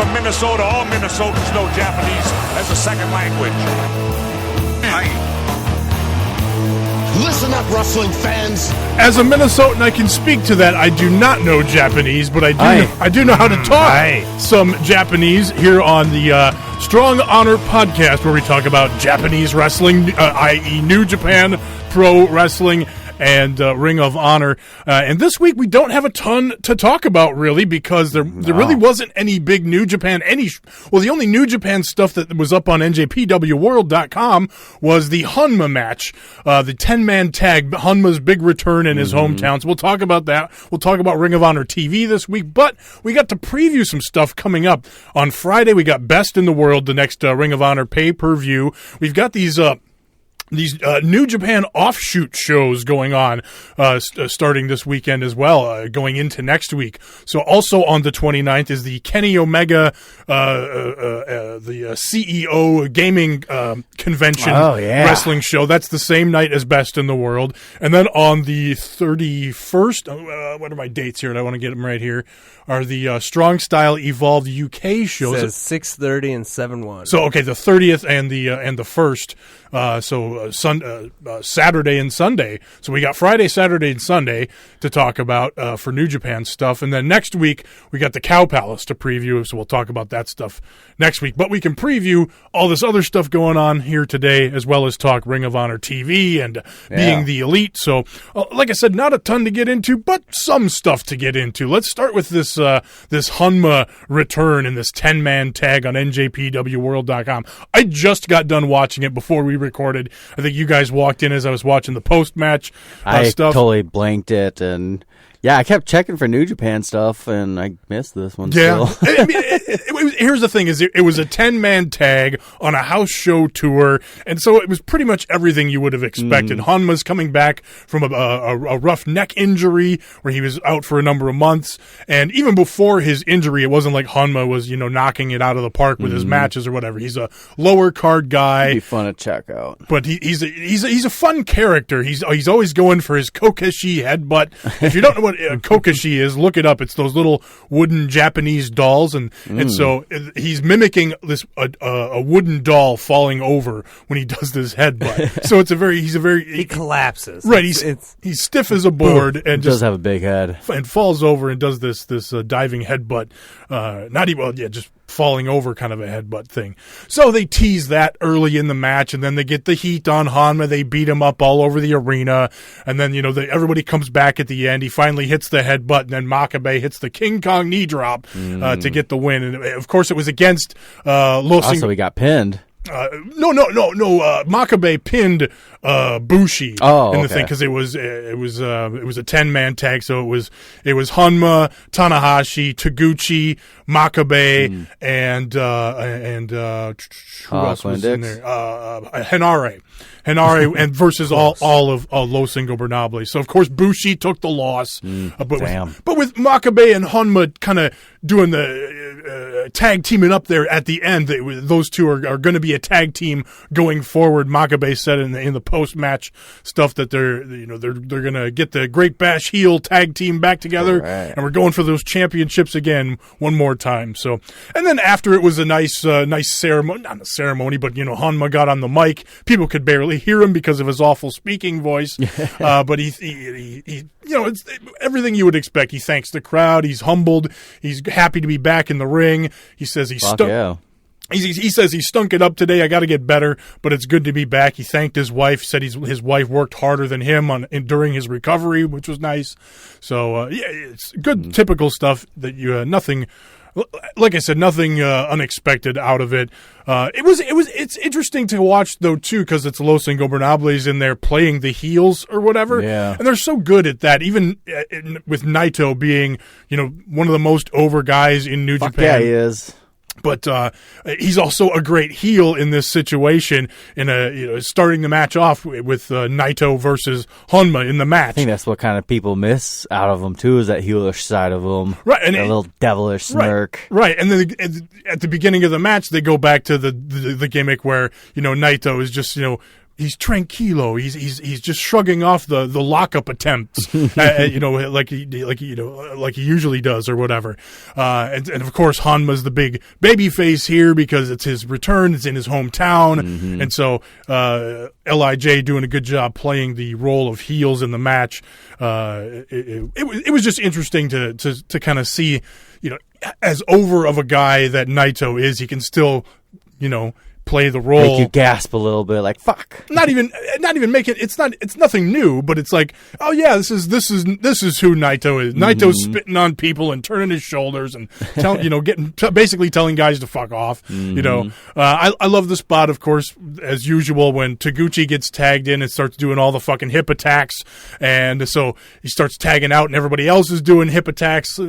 from Minnesota. All Minnesotans know Japanese as a second language. Listen up, wrestling fans. As a Minnesotan, I can speak to that. I do not know Japanese, but I do know how to talk some Japanese here on the Strong Honor podcast, where we talk about Japanese wrestling, i.e. New Japan Pro Wrestling, and Ring of Honor. And this week we don't have a ton to talk about, really, because there really wasn't any big New Japan. The only New Japan stuff that was up on NJPWWorld.com was the Honma match, the 10-man tag, Honma's big return in his hometown. So we'll talk about that. We'll talk about Ring of Honor TV this week, but we got to preview some stuff coming up. On Friday, we got Best in the World, the next Ring of Honor pay-per-view. We've got these New Japan offshoot shows going on starting this weekend as well, going into next week. So also on the 29th is the Kenny Omega, the CEO gaming convention wrestling show. That's the same night as Best in the World. And then on the 31st, what are my dates here? I want to get them right here. Are the Strong Style Evolved UK shows. It says 6:30 and 7/1. So, okay, the 30th and the 1st. Saturday and Sunday. So we got Friday, Saturday, and Sunday to talk about for New Japan stuff. And then next week, we got the Cow Palace to preview, so we'll talk about that stuff next week. But we can preview all this other stuff going on here today, as well as talk Ring of Honor TV and being the elite. So, like I said, not a ton to get into, but some stuff to get into. Let's start with this Honma return in this 10-man tag on NJPWWorld.com. I just got done watching it before we recorded. I think you guys walked in as I was watching the post-match stuff. I totally blanked it, and I kept checking for New Japan stuff, and I missed this one still. I mean, here's the thing, is it was a 10-man tag on a house show tour, and so it was pretty much everything you would have expected. Honma's coming back from a rough neck injury where he was out for a number of months, and even before his injury, it wasn't like Honma was, knocking it out of the park with his matches or whatever. He's a lower card guy. It'd be fun to check out. But he's a fun character. He's always going for his kokeshi headbutt. If you don't know what kokeshi is, look it up. It's those little wooden Japanese dolls, and so he's mimicking this a wooden doll falling over when he does this headbutt. So he collapses. Right, he's stiff as a board and does have a big head and falls over and does this diving headbutt. Just falling over kind of a headbutt thing. So they tease that early in the match, and then they get the heat on Honma. They beat him up all over the arena, and then everybody comes back at the end. He finally hits the headbutt, and then Makabe hits the King Kong knee drop to get the win. And of course, it was against Also, he got pinned. No. Makabe pinned Bushi in the thing, because it was a 10-man tag. So it was Honma, Tanahashi, Taguchi, Makabe, and who else was in there? Henare, and versus all of Los Ingobernables. So of course Bushi took the loss, but with Makabe and Honma kind of doing the tag teaming up there at the end, those two are going to be a tag team going forward. Makabe said in the post match stuff that they're going to get the Great Bash heel tag team back together, and we're going for those championships again one more time. So, and then after it was a nice ceremony, not a ceremony, but Honma got on the mic. People could barely hear him because of his awful speaking voice, but he it's everything you would expect. He thanks the crowd. He's humbled. He's happy to be back in the ring. He says he says he stunk it up today. I got to get better, but it's good to be back. He thanked his wife. Said his wife worked harder than him during his recovery, which was nice. So it's good, typical stuff that nothing. Like I said, nothing unexpected out of it. It's interesting to watch though too, because it's Los Ingobernables in there playing the heels or whatever, and they're so good at that. Even with Naito being one of the most over guys in New Japan. Yeah, he is. But he's also a great heel in this situation, starting the match off with Naito versus Honma in the match. I think that's what kind of people miss out of him too, is that heelish side of him, right? And a little devilish smirk, right? And then at the beginning of the match, they go back to the gimmick where Naito is just tranquilo. He's just shrugging off the lockup attempts, like he usually does or whatever. And of course Honma's the big baby face here because it's his return. It's in his hometown, and so LIJ doing a good job playing the role of heels in the match. It was just interesting to kind of see, as over of a guy that Naito is, he can still, play the role. Make you gasp a little bit, like fuck. Not even make it. It's nothing new, but it's like, oh yeah, this is who Naito is. Naito's spitting on people and turning his shoulders and basically telling guys to fuck off. I love the spot, of course, as usual, when Taguchi gets tagged in and starts doing all the fucking hip attacks, and so he starts tagging out, and everybody else is doing hip attacks.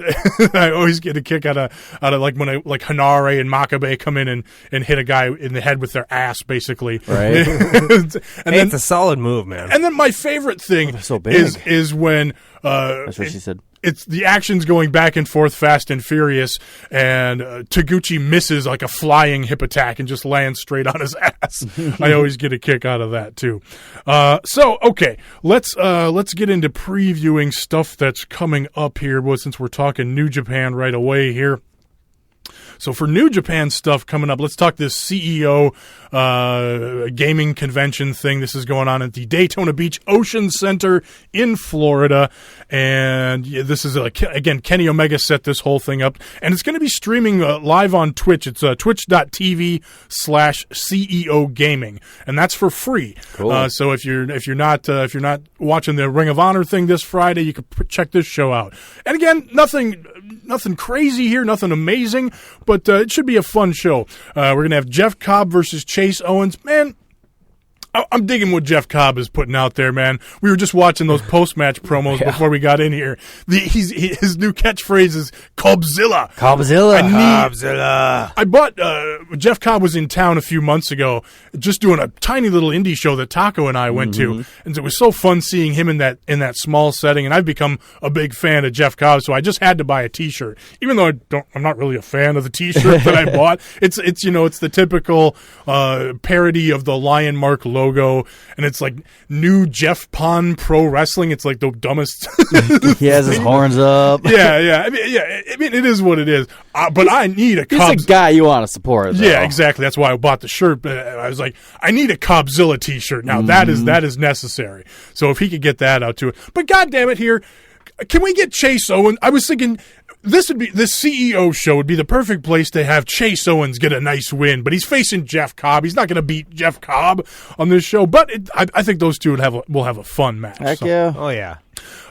I always get a kick out of like when Hanare and Makabe come in and hit a guy in the head with their ass, basically. Right. It's a solid move, man. And then my favorite thing so big. is when that's what she said. It's the action's going back and forth, fast and furious, and Taguchi misses like a flying hip attack and just lands straight on his ass. I always get a kick out of that too. Okay, let's get into previewing stuff that's coming up here. Well, since we're talking New Japan right away here. So for New Japan stuff coming up, let's talk this CEO gaming convention thing. This is going on at the Daytona Beach Ocean Center in Florida. And this is, again, Kenny Omega set this whole thing up. And it's going to be streaming live on Twitch. It's twitch.tv/CEO Gaming. And that's for free. Cool. So if you're not watching the Ring of Honor thing this Friday, you can check this show out. And again, nothing crazy here, nothing amazing, but it should be a fun show. We're going to have Jeff Cobb versus Chase Owens. Man, I'm digging what Jeff Cobb is putting out there, man. We were just watching those post-match promos before we got in here. His new catchphrase is Cobbzilla. Cobbzilla. I bought Jeff Cobb was in town a few months ago, just doing a tiny little indie show that Taco and I went to, and it was so fun seeing him in that small setting. And I've become a big fan of Jeff Cobb, so I just had to buy a T-shirt, even though I'm not really a fan of the T-shirt that I bought. It's the typical parody of the Lion Mark logo, and it's like new Jeff Pond Pro Wrestling. It's like the dumbest. He has his horns up. Yeah. I mean, it is what it is. But I need a Cobb. He's a guy you want to support, though. Yeah, exactly. That's why I bought the shirt. I was like, I need a Cobbzilla T-shirt now. That is necessary. So if he could get that out to it. But goddamn it, here, can we get Chase Owens? I was thinking this CEO show would be the perfect place to have Chase Owens get a nice win, but he's facing Jeff Cobb. He's not going to beat Jeff Cobb on this show, but I think those two will have a fun match. Heck yeah. Oh, yeah.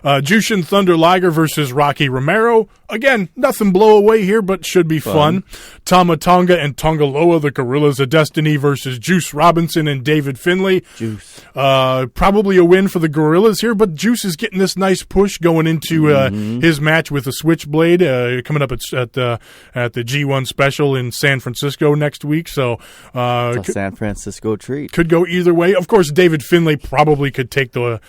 Jushin Thunder Liger versus Rocky Romero. Again, nothing blow away here, but should be fun. Tama Tonga and Tongaloa, the Gorillas of Destiny versus Juice Robinson and David Finlay. Juice. Probably a win for the Gorillas here, but Juice is getting this nice push going into his match with the Switchblade coming up at the G1 special in San Francisco next week. So it's a San Francisco treat. Could go either way. Of course, David Finlay probably could take the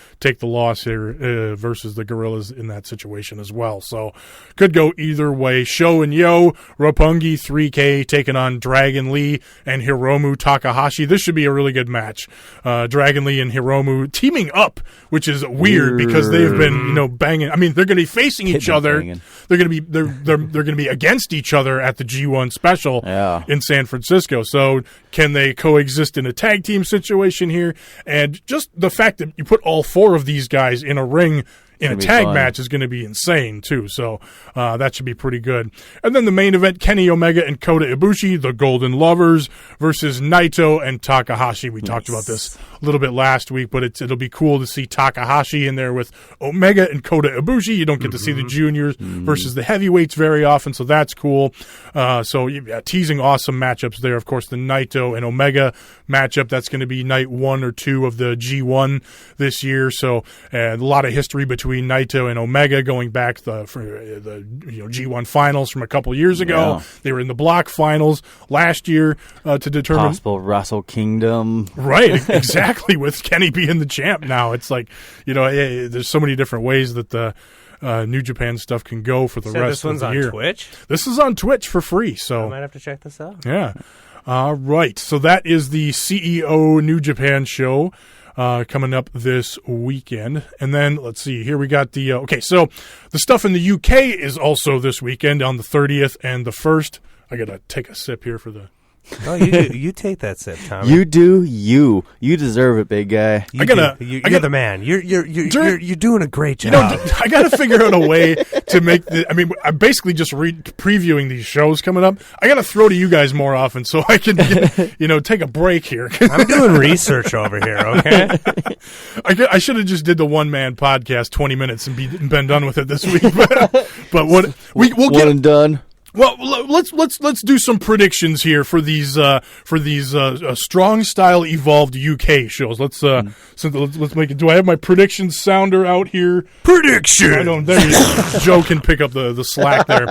loss here versus the Gorillas in that situation as well. So could go either way. Sho and Yo, Roppongi 3K taking on Dragon Lee and Hiromu Takahashi. This should be a really good match. Dragon Lee and Hiromu teaming up, which is weird because they've been banging. I mean, they're going to be facing each other. Banging. They're going to be against each other at the G1 special in San Francisco. So can they coexist in a tag team situation here? And just the fact that you put all four of these guys in a ring in a tag match is going to be insane, too. So that should be pretty good. And then the main event, Kenny Omega and Kota Ibushi, the Golden Lovers, versus Naito and Takahashi. We talked about this a little bit last week, but it'll be cool to see Takahashi in there with Omega and Kota Ibushi. You don't get to see the juniors versus the heavyweights very often, so that's cool. Teasing awesome matchups there. Of course, the Naito and Omega matchup, that's going to be night 1 or 2 of the G1 this year. So a lot of history between Naito and Omega going back for the G1 finals from a couple years ago. Yeah. They were in the block finals last year to determine possible Wrestle Kingdom. Right, exactly. With Kenny being the champ now, it's like there's so many different ways that the New Japan stuff can go for the rest of the year. This one's on Twitch? This is on Twitch for free, so I might have to check this out. Yeah. All right, so that is the CEO New Japan show coming up this weekend. And then, let's see, here we got the... so the stuff in the UK is also this weekend on the 30th and the 1st. I got to take a sip here for the... Oh, you take that sip, Tommy. You do you. You deserve it, big guy. You're the man. You're doing a great job. I got to figure out a way to make I'm basically just previewing these shows coming up. I got to throw to you guys more often so I can, take a break here. I'm doing research over here, okay? I should have just did the one-man podcast 20 minutes and been done with it this week. But we'll get and done. Well, let's do some predictions here for these strong style evolved UK shows. Let's make it. Do I have my predictions sounder out here? Prediction. I don't. There you go. Joe can pick up the slack there.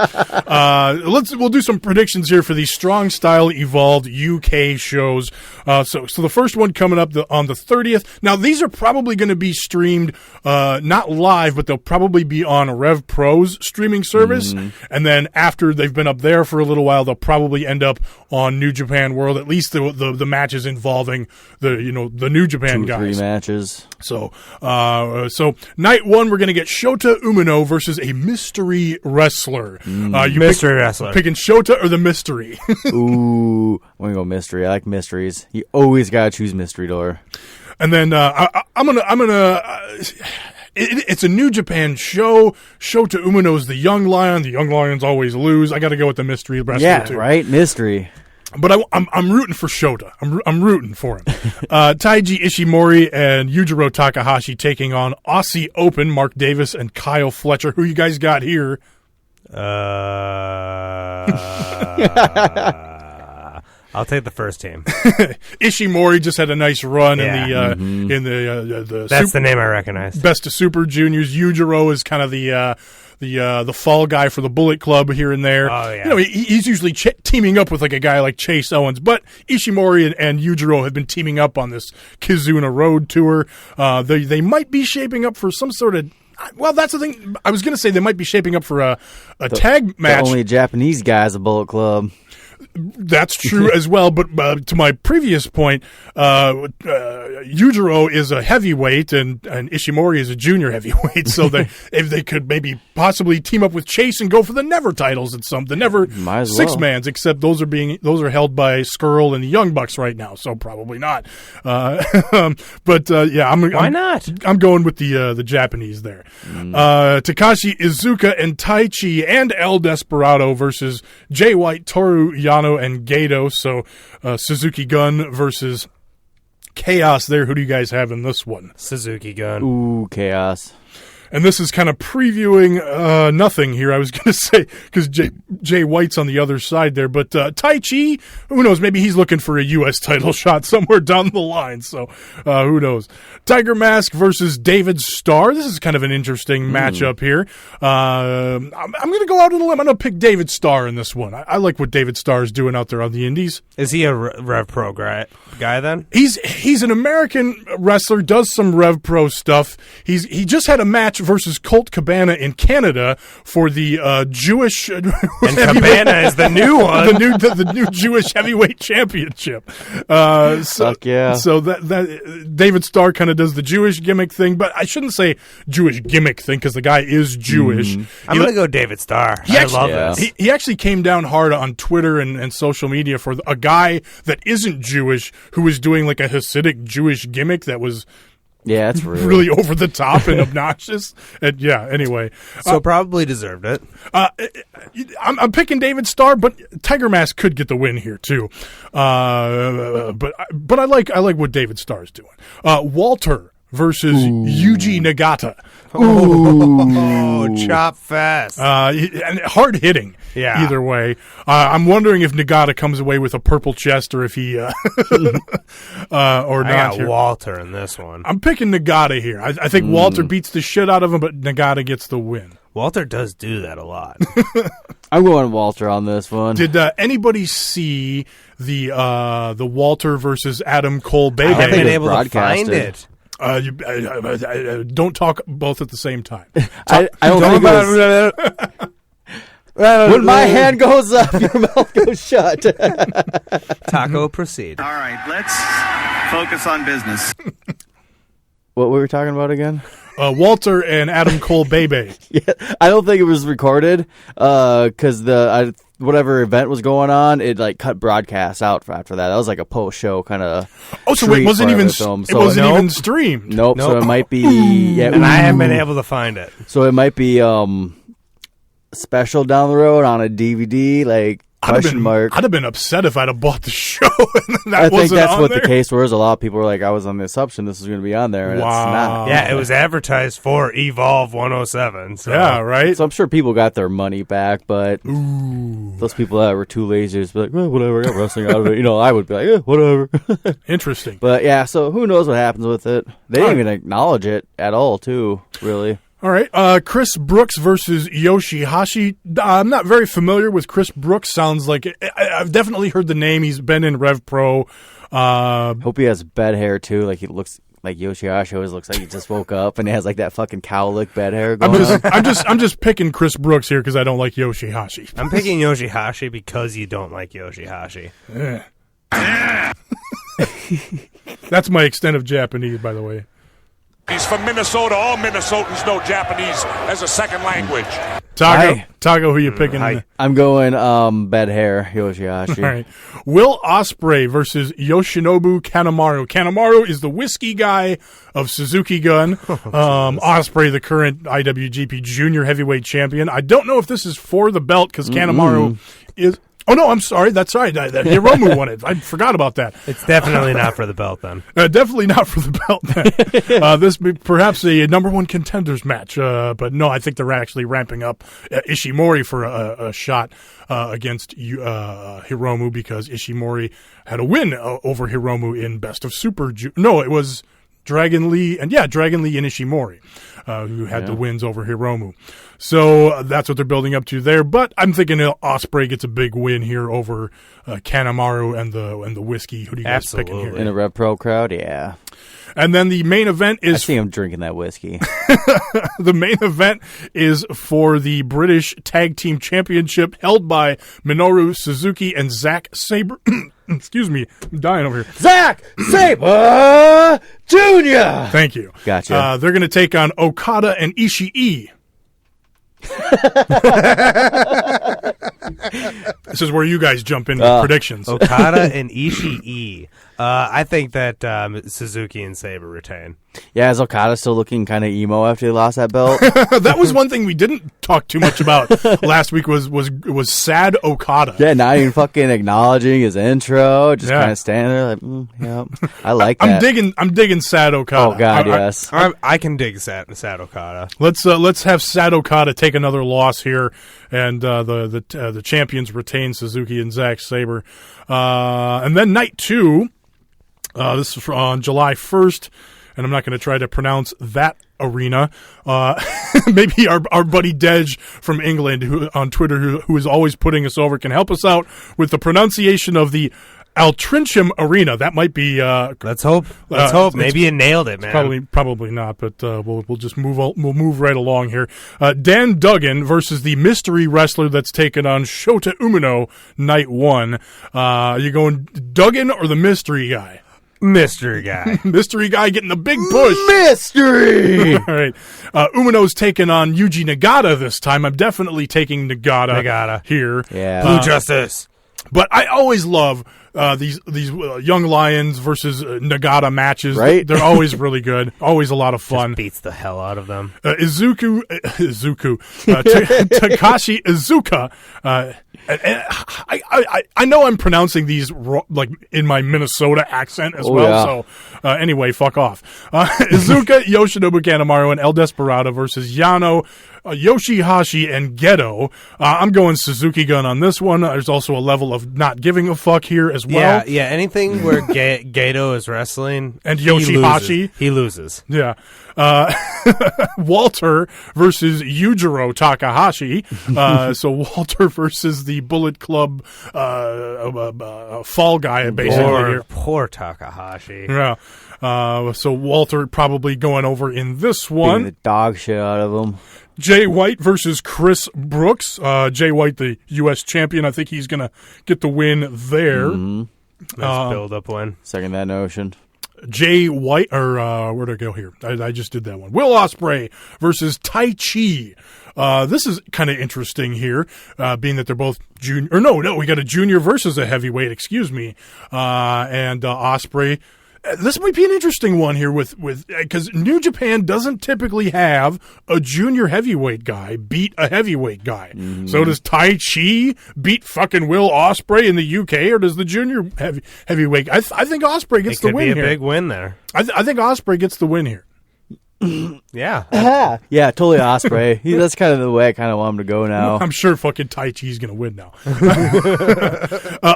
We'll do some predictions here for these strong style evolved UK shows. So the first one coming up on the 30th. Now these are probably going to be streamed not live, but they'll probably be on Rev Pro's streaming service, and then after they've been up there for a little while, they'll probably end up on New Japan World. At least the matches involving the New Japan 2 or 3 guys. matches. So night one, we're going to get Shota Umino versus a mystery wrestler. Mystery wrestler. Picking Shota or the mystery? Ooh, I'm going to go mystery. I like mysteries. You always got to choose mystery door. And then I'm gonna. It's a New Japan show. Shota Umino's the young lion. The young lions always lose. I got to go with the mystery wrestler too. Yeah, right. Mystery. But I'm rooting for Shota. I'm rooting for him. Taiji Ishimori and Yujiro Takahashi taking on Aussie Open, Mark Davis and Kyle Fletcher. Who you guys got here? I'll take the first team. Ishimori just had a nice run in the. That's the name I recognize. Best of Super Juniors. Yujiro is kind of the fall guy for the Bullet Club here and there. Oh yeah. He's usually teaming up with like a guy like Chase Owens, but Ishimori and Yujiro have been teaming up on this Kizuna Road tour. They might be shaping up for some sort of. Well, that's the thing. I was going to say they might be shaping up for a tag match. The only Japanese guy is a Bullet Club. That's true as well, but to my previous point, Yujiro is a heavyweight and Ishimori is a junior heavyweight, so if they could maybe possibly team up with Chase and go for the Never titles at the Never six-mans, except those are held by Skrull and the Young Bucks right now, so probably not. Why not? I'm going with the Japanese there. Takashi Iizuka and Taichi and El Desperado versus Jay White, Toru Yano, and Gato. So Suzuki Gun versus Chaos there. Who do you guys have in this one? Suzuki Gun. Ooh, Chaos. And this is kind of previewing nothing here, I was going to say, because Jay White's on the other side there. But Taichi, who knows? Maybe he's looking for a U.S. title shot somewhere down the line. So who knows? Tiger Mask versus David Starr. This is kind of an interesting matchup here. I'm going to go out on a limb. I'm going to pick David Starr in this one. I like what David Starr is doing out there on the indies. Is he a Rev Pro guy then? He's an American wrestler, does some Rev Pro stuff. He just had a match versus Colt Cabana in Canada for the Jewish and Cabana is the new one, the new Jewish heavyweight championship. Fuck yeah! So that David Starr kind of does the Jewish gimmick thing, but I shouldn't say Jewish gimmick thing because the guy is Jewish. I'm gonna go David Starr. I love this. He actually came down hard on Twitter and social media for a guy that isn't Jewish who was doing like a Hasidic Jewish gimmick that was. Yeah, that's rude. Really over the top and obnoxious. And anyway. So probably deserved it. I'm picking David Starr, but Tiger Mask could get the win here too. But I like what David Starr is doing. Walter versus Yuji Nagata. Oh, chop fast. And hard hitting. Yeah. Either way. I'm wondering if Nagata comes away with a purple chest or if he or not. I got here. Walter in this one. I'm picking Nagata here. I think Walter beats the shit out of him, but Nagata gets the win. Walter does do that a lot. I'm going Walter on this one. Did anybody see the Walter versus Adam Cole Bebe? I haven't been able to find it. Don't talk both at the same time. I don't think it was, When my hand goes up, your mouth goes shut. Taco, proceed. All right, let's focus on business. What we were talking about again? Walter and Adam Cole Bebe. Yeah, I don't think it was recorded because whatever event was going on, it like cut broadcast out after that. That was like a post show kind of. Oh, so it wasn't even even streamed. Nope. So it might be. Yeah, and I haven't been able to find it. So it might be special down the road on a DVD, like. Question mark. I'd have been upset if I'd have bought the show. And I think that's what the case was. A lot of people were like, I was on the assumption this was going to be on there, and it's not. Yeah, it was advertised for Evolve 107. So. Yeah, right? So I'm sure people got their money back, but those people that were too lazy to just be like, whatever, I got wrestling out of it. I would be like, whatever. Interesting. But yeah, so who knows what happens with it. They didn't even acknowledge it at all, too, really. All right, Chris Brooks versus Yoshihashi. I'm not very familiar with Chris Brooks. Sounds like I've definitely heard the name. He's been in Rev Pro. Hope he has bed hair too. Like he looks like Yoshihashi always looks like he just woke up and he has like that fucking cowlick bed hair going on. I'm just picking Chris Brooks here because I don't like Yoshihashi. I'm picking Yoshihashi because you don't like Yoshihashi. Yeah. That's my extent of Japanese, by the way. He's from Minnesota. All Minnesotans know Japanese as a second language. Tago, who you picking? I'm going bed hair, Yoshihashi. All right. Will Ospreay versus Yoshinobu Kanemaru. Kanemaru is the whiskey guy of Suzuki Gun. Ospreay, the current IWGP Junior Heavyweight Champion. I don't know if this is for the belt because Kanemaru is... Oh, no, I'm sorry. That's right. Hiromu won it. I forgot about that. It's definitely not for the belt, then. Definitely not for the belt, then. This be perhaps a number one contenders match. But no, I think they're actually ramping up Ishimori for a shot against Hiromu because Ishimori had a win over Hiromu in Best of Super. No, it was Dragon Lee and Ishimori, who had the wins over Hiromu. So that's what they're building up to there. But I'm thinking Ospreay gets a big win here over Kanemaru and the whiskey. Who do you guys picking here? In a Rev Pro crowd, yeah. And then the main event is... I see him drinking that whiskey. The main event is for the British Tag Team Championship held by Minoru Suzuki and Zack Sabre. Excuse me, I'm dying over here. Zack Sabre Jr. Thank you. Gotcha. They're going to take on Okada and Ishii. This is where you guys jump in with predictions. Okada and Ishii. I think that Suzuki and Sabre retain. Yeah, is Okada still looking kind of emo after he lost that belt? That was one thing we didn't talk too much about last week was sad Okada. Yeah, not even fucking acknowledging his intro, just kind of standing there like, yeah, I like that. I'm digging sad Okada. Oh God, yes. I can dig sad Okada. Let's have sad Okada take another loss here, and the champions retain Suzuki and Zack Sabre, and then night 2. This is on July 1st, and I'm not going to try to pronounce that arena. Maybe our buddy Dej from England, on Twitter, who is always putting us over, can help us out with the pronunciation of the Altrincham Arena. That might be. Let's hope. Let's hope. Maybe you nailed it, man. Probably not, but we'll just move. We'll move right along here. Dan Duggan versus the mystery wrestler that's taken on Shota Umino. Night 1. You going Duggan or the mystery guy? Mystery guy. Mystery guy getting a big push. Mystery! All right. Umino's taking on Yuji Nagata this time. I'm definitely taking Nagata here. Yeah. Blue Justice. But I always love these Young Lions versus Nagata matches. Right? They're always really good. Always a lot of fun. Just beats the hell out of them. Takashi Iizuka. I know I'm pronouncing these like in my Minnesota accent as well. Yeah. So anyway, fuck off. Iizuka, Yoshinobu Kanemaru, and El Desperado versus Yano, Yoshihashi, and Gedo. I'm going Suzuki Gun on this one. There's also a level of not giving a fuck here as well. Yeah. Anything where Gedo is wrestling and Yoshihashi, he loses. Yeah. Walter versus Yujiro Takahashi. So Walter versus the Bullet Club fall guy, basically. Poor Takahashi. Yeah. So Walter probably going over in this one. Beating the dog shit out of him. Jay White versus Chris Brooks. Jay White, the U.S. champion. I think he's going to get the win there. Nice build-up win. Second that notion. Jay White, or where'd I go here? I just did that one. Will Ospreay versus Tai Chi. This is kind of interesting here, being that they're both junior. Or no, we got a junior versus a heavyweight. Excuse me. And Ospreay. This might be an interesting one here with because New Japan doesn't typically have a junior heavyweight guy beat a heavyweight guy. Mm-hmm. So does Tai Chi beat fucking Will Ospreay in the UK, or does the junior heavyweight? I think Ospreay gets the win here. It could be a big win there. I think Ospreay gets the win here. Yeah. Yeah, totally Ospreay. That's kind of the way I kind of want him to go now. I'm sure fucking Tai Chi's going to win now.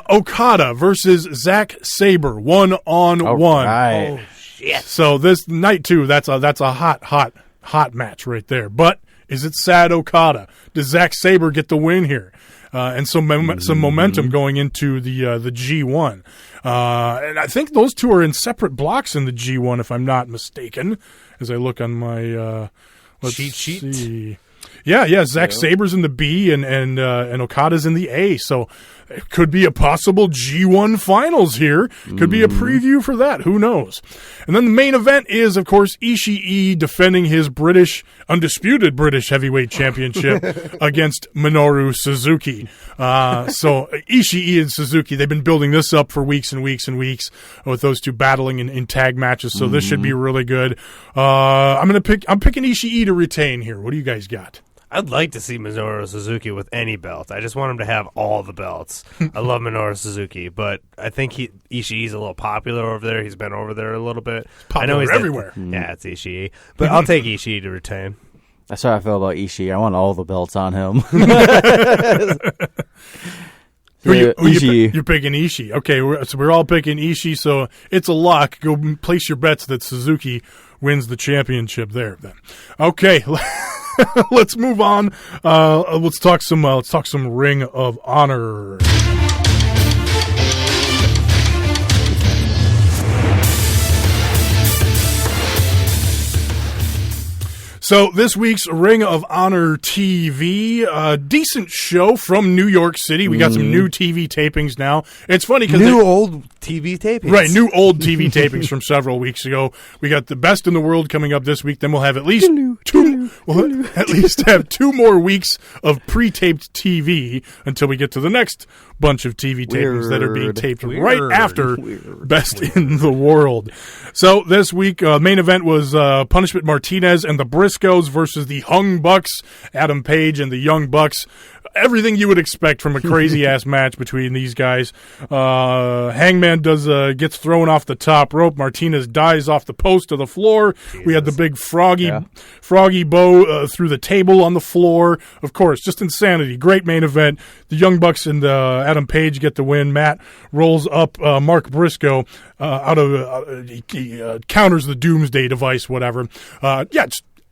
Okada versus Zack Sabre, 1-on-1. Right. Oh, shit. So this night, too, that's a hot match right there. But is it sad Okada? Does Zack Sabre get the win here? And some momentum going into the G1. And I think those two are in separate blocks in the G1, if I'm not mistaken, as I look on my cheat sheet. Yeah. Zack Sabre's in the B and Okada's in the A. So it could be a possible G1 finals here. Could be a preview for that. Who knows? And then the main event is, of course, Ishii defending his undisputed British heavyweight championship against Minoru Suzuki. So Ishii and Suzuki, they've been building this up for weeks and weeks and weeks with those two battling in tag matches. So this should be really good. I'm picking Ishii to retain here. What do you guys got? I'd like to see Minoru Suzuki with any belt. I just want him to have all the belts. I love Minoru Suzuki, but I think Ishii's a little popular over there. He's been over there a little bit. Popular, I know he's everywhere. Yeah, it's Ishii. But I'll take Ishii to retain. That's how I feel about Ishii. I want all the belts on him. You're picking Ishii. Okay, we're all picking Ishii, so it's a lock. Go place your bets that Suzuki wins the championship there. Then, okay, let's move on. Let's talk some Ring of Honor. So this week's Ring of Honor TV, decent show from New York City. We got some new TV tapings now. It's funny because old TV tapings, right? New old TV tapings from several weeks ago. We got the best in the world coming up this week. Then we'll have at least two more weeks of pre-taped TV until we get to the next bunch of TV tapings that are being taped right after Best in the World. So this week, main event was Punishment Martinez and the Briscoes versus the Hung Bucks, Adam Page and the Young Bucks. Everything you would expect from a crazy-ass match between these guys. Hangman gets thrown off the top rope. Martinez dies off the post to the floor. Jesus. We had the big froggy bow through the table on the floor. Of course, just insanity. Great main event. The Young Bucks and Adam Page get the win. Matt rolls up Mark Briscoe out of he counters the Doomsday device, whatever.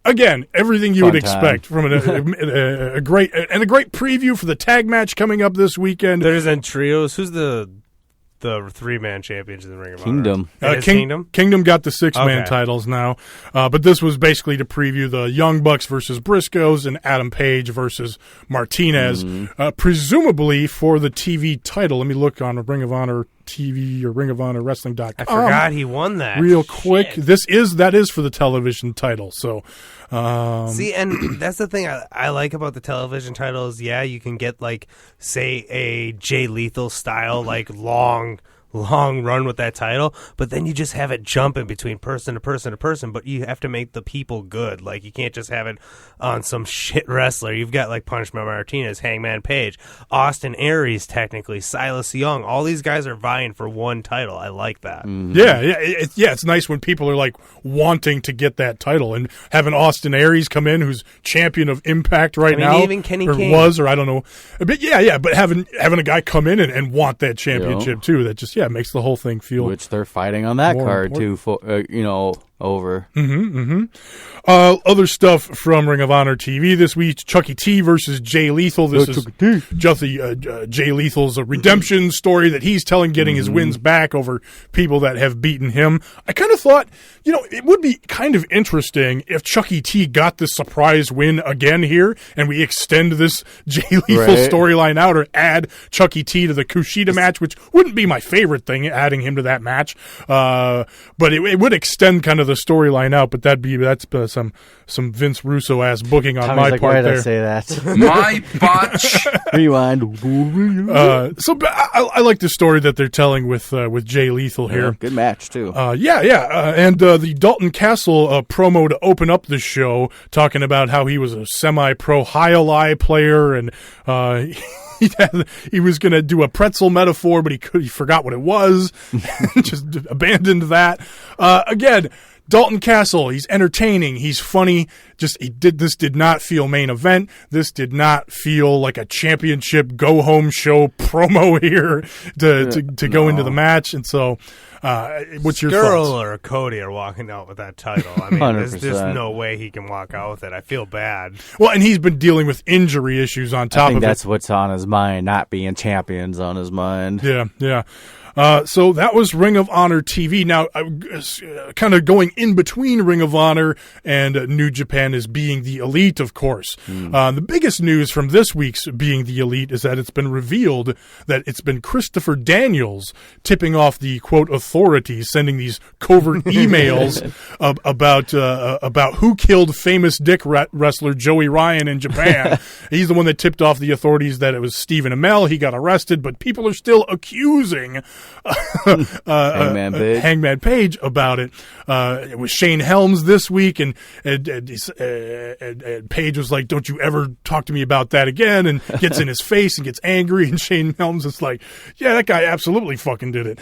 Again, everything you would expect from a great preview for the tag match coming up this weekend. There's in trios. Who's the three-man champions in the Ring of Kingdom. Honor? Kingdom? Kingdom got the six-man titles now. But this was basically to preview the Young Bucks versus Briscoes and Adam Page versus Martinez, presumably for the TV title. Let me look on Ring of Honor TV or Ring of Honor Wrestling.com. I forgot he won that. Real quick. Shit. That is for the television title. So, see, and that's the thing I like about the television titles. Yeah, you can get say a Jay Lethal style, long run with that title, but then you just have it jumping between person to person to person, but you have to make the people good. You can't just have it on some shit wrestler. You've got Punishment Martinez, Hangman Page, Austin Aries, technically, Silas Young. All these guys are vying for one title. I like that. Mm-hmm. It's nice when people are wanting to get that title, and having Austin Aries come in, who's champion of Impact now, even Kenny King was, or I don't know, but but having a guy come in and want that championship too, that just makes the whole thing feel. Which they're fighting on that card important. too. For over. Other stuff from Ring of Honor TV this week: Chucky T versus Jay Lethal. This is just Jay Lethal's redemption story that he's telling, getting his wins back over people that have beaten him. I kind of thought, it would be kind of interesting if Chucky T got this surprise win again here, and we extend this Jay Lethal storyline out, or add Chucky T to the Kushida match, which wouldn't be my favorite thing, adding him to that match. But it would extend kind of the storyline out. But that's some Vince Russo ass booking on my part. Why did there. I say that? My botch. Rewind. So I like the story that they're telling with Jay Lethal here. Good match too. And the Dalton Castle promo to open up the show, talking about how he was a semi-pro high-lie player, and he was going to do a pretzel metaphor, but he forgot what it was, just abandoned that. Again, Dalton Castle, he's entertaining, he's funny. This did not feel main event. This did not feel like a championship go home show promo here to go into the match. And so, what's your thoughts? Skrull or Cody are walking out with that title. I mean, there's no way he can walk out with it. I feel bad. Well, and he's been dealing with injury issues on top of it. I think that's what's on his mind, not being champions on his mind. Yeah. So that was Ring of Honor TV. Now, kind of going in between Ring of Honor and New Japan is Being the Elite, of course. The biggest news from this week's Being the Elite is that it's been revealed that it's been Christopher Daniels tipping off the, quote, authorities, sending these covert emails about who killed famous dick wrestler Joey Ryan in Japan. He's the one that tipped off the authorities that it was Stephen Amell. He got arrested, but people are still accusing Hangman Page about it. It was Shane Helms this week, and Page was like, "Don't you ever talk to me about that again," and gets in his face and gets angry, and Shane Helms is like, "Yeah, that guy absolutely fucking did it."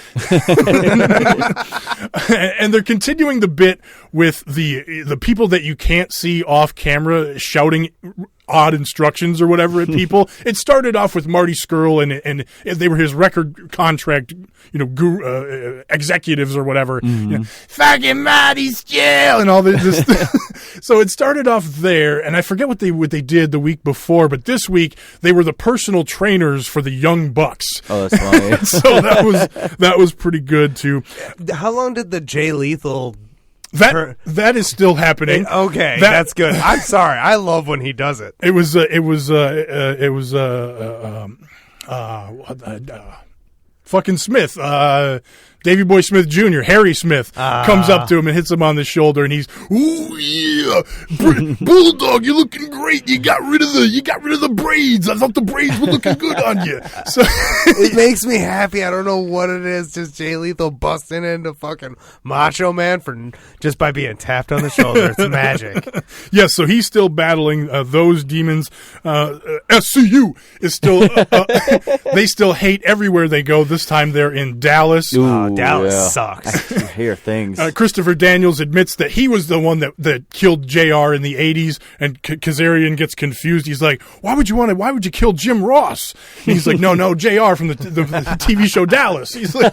And they're continuing the bit with the people that you can't see off camera shouting odd instructions or whatever at people. It started off with Marty Scurll, and they were his record contract, executives or whatever. Fucking Marty Scurll and all this. So it started off there, and I forget what they did the week before, but this week they were the personal trainers for the Young Bucks. Oh, that's funny. So that was pretty good too. How long did the Jay Lethal? That is still happening. Okay, that's good. I'm sorry. I love when he does it. It was fucking Smith, Davey Boy Smith Jr., Harry Smith, comes up to him and hits him on the shoulder, and he's, "Ooh yeah, Bulldog, you're looking great. You got rid of the braids. I thought the braids were looking good on you." So it makes me happy. I don't know what it is. Just Jay Lethal busting into fucking Macho Man just by being tapped on the shoulder. It's magic. Yes, so he's still battling those demons. SCU is still. They still hate everywhere they go. This time they're in Dallas. Dallas sucks. I hear things. Christopher Daniels admits that he was the one that killed JR in the 80s, and Kazarian gets confused. He's like, why would you kill Jim Ross? And he's like, no, JR from the TV show Dallas. He's like,